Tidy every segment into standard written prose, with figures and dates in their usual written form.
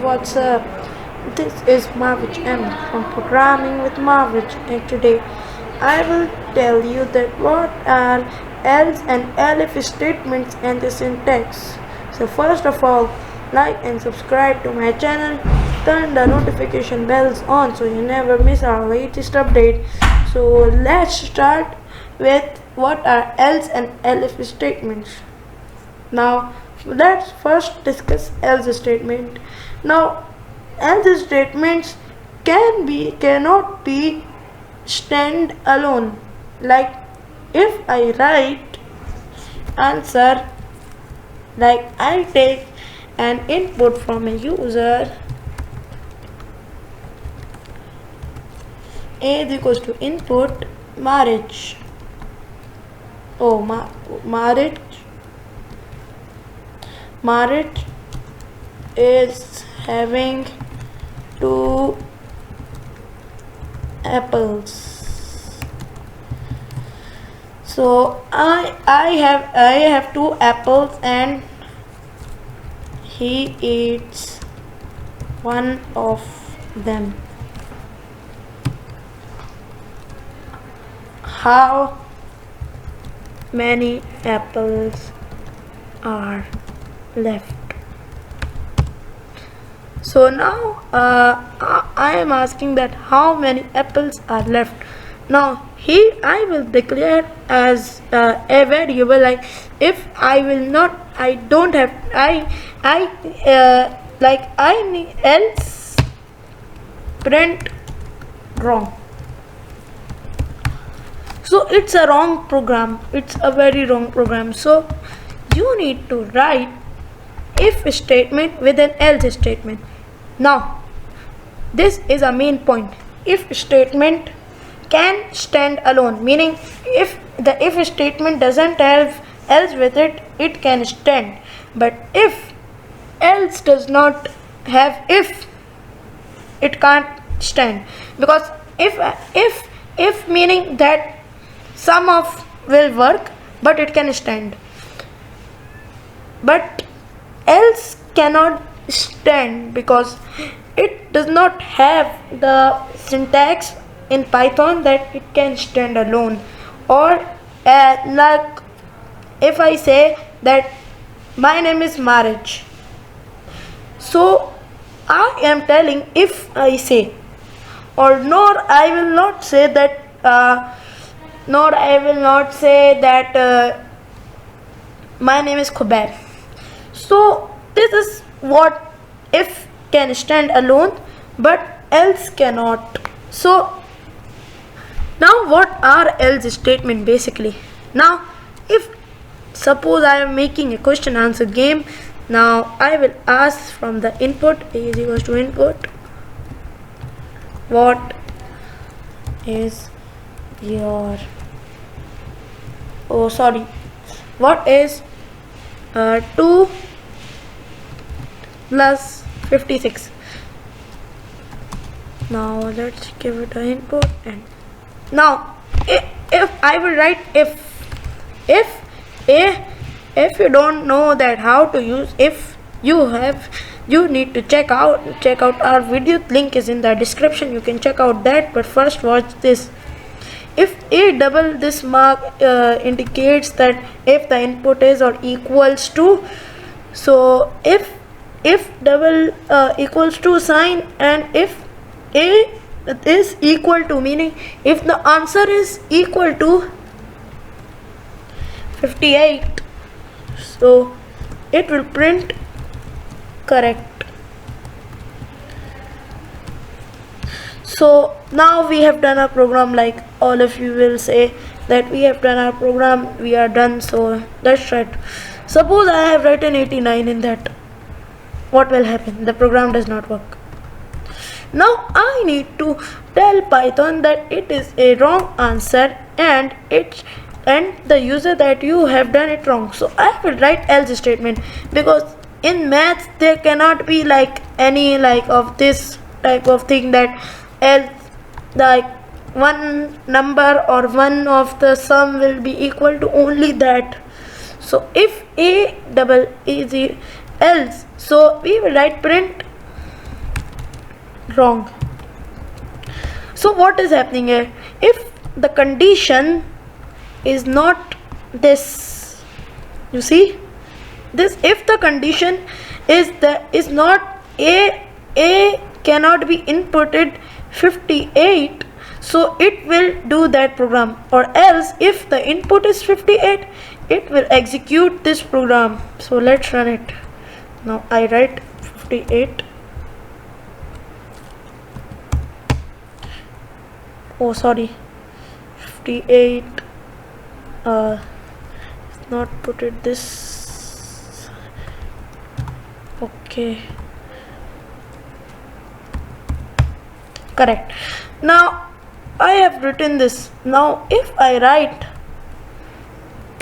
what's up? This is Marvich M from Programming with Marvich, and today I will tell you that what are else and elif statements and the syntax. So first of all, like and subscribe to my channel, turn the notification bells on so you never miss our latest update. So let's start with what are else and elif statements. Now let's first discuss else statement. Now else statements cannot be stand alone. Like if I write answer, like I take an input from a user, A is equals to input marriage. Marriage is having 2 apples. So I have 2 apples and he eats one of them. How many apples are left? So now I am asking that how many apples are left. Now here I will declare as a variable, like if I will not, I don't have, I need else print wrong. So it's a wrong program, it's a very wrong program. So you need to write if statement with an else statement. Now this is a main point. If statement can stand alone, meaning if the if statement doesn't have else with it, it can stand. But if else does not have if, it can't stand, because if meaning that sum of will work but it can stand, but else cannot stand because it does not have the syntax in Python that it can stand alone. Or like if I say that my name is Marriage, so I am telling if I say, or nor I will not say that my name is Kubair. So this is what if can stand alone but else cannot. So now what are else statement basically? Now if suppose I am making a question answer game, now I will ask from the input, A is equals to input, what is your, what is 2 plus 56. Now let's give it an input, and now if I will write if you don't know that how to use if, you need to check out our video, link is in the description, you can check out that. But first watch this. If a double this mark indicates that if the input is or equals to, so if double equals to sign, and if a is equal to, meaning if the answer is equal to 58, so it will print correct. So now we have done our program, like all of you will say that we have done our program, we are done. So that's right. Suppose I have written 89 in that, what will happen? The program does not work. Now I need to tell Python that it is a wrong answer and the user that you have done it wrong. So I will write else statement, because in maths there cannot be like any like of this type of thing that else, like one number or one of the sum will be equal to only that. So if a double is else, so we will write print wrong. So what is happening here? If the condition is not this, you see this, if the condition is not a cannot be inputted 58, so it will do that program, or else if the input is 58, it will execute this program. So let's run it. Now I write 58. Oh sorry, 58. Not put it this. Okay, correct. Now I have written this. Now if I write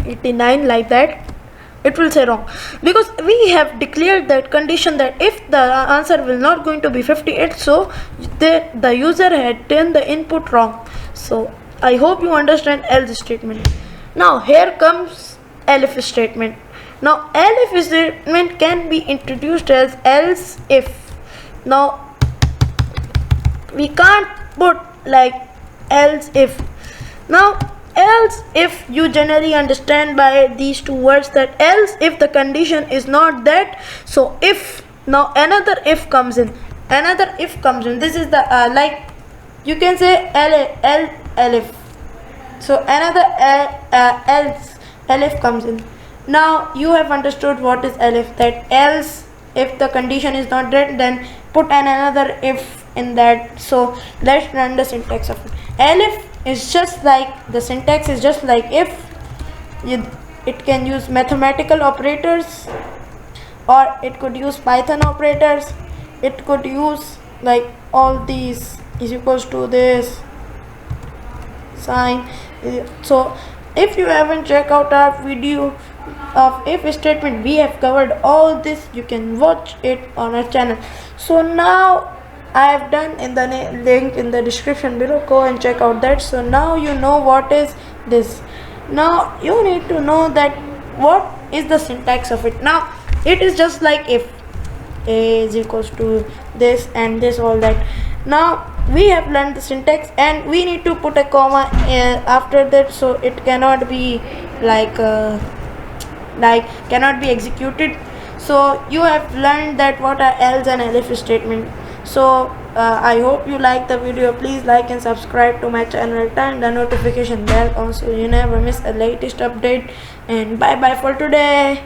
89 like that, it will say wrong, because we have declared that condition that if the answer will not going to be 58, so the user had done the input wrong. So I hope you understand else statement. Now here comes elif statement. Now elif statement can be introduced as else if. Now we can't put like else if. Now else if you generally understand by these two words, that else if the condition is not that, so if, now another if comes in, this is the like you can say elif, so another else elif comes in. Now you have understood what is elif, that else if the condition is not that, then put another if in that. So let's run the syntax of it. Elif is just like, the syntax is just like if. It can use mathematical operators, or it could use Python operators, it could use like all these is equals to this sign. So if you haven't checked out our video of if statement, we have covered all this. You can watch it on our channel. So now I have done in the link in the description below, go and check out that. So now you know what is this. Now you need to know that what is the syntax of it. Now it is just like if a is equals to this and this, all that. Now we have learned the syntax, and we need to put a comma after that, so it cannot be like cannot be executed. So you have learned that what are else and elif statement. So I hope you like the video. Please like and subscribe to my channel, turn the notification bell on so you never miss a latest update, and bye bye for today.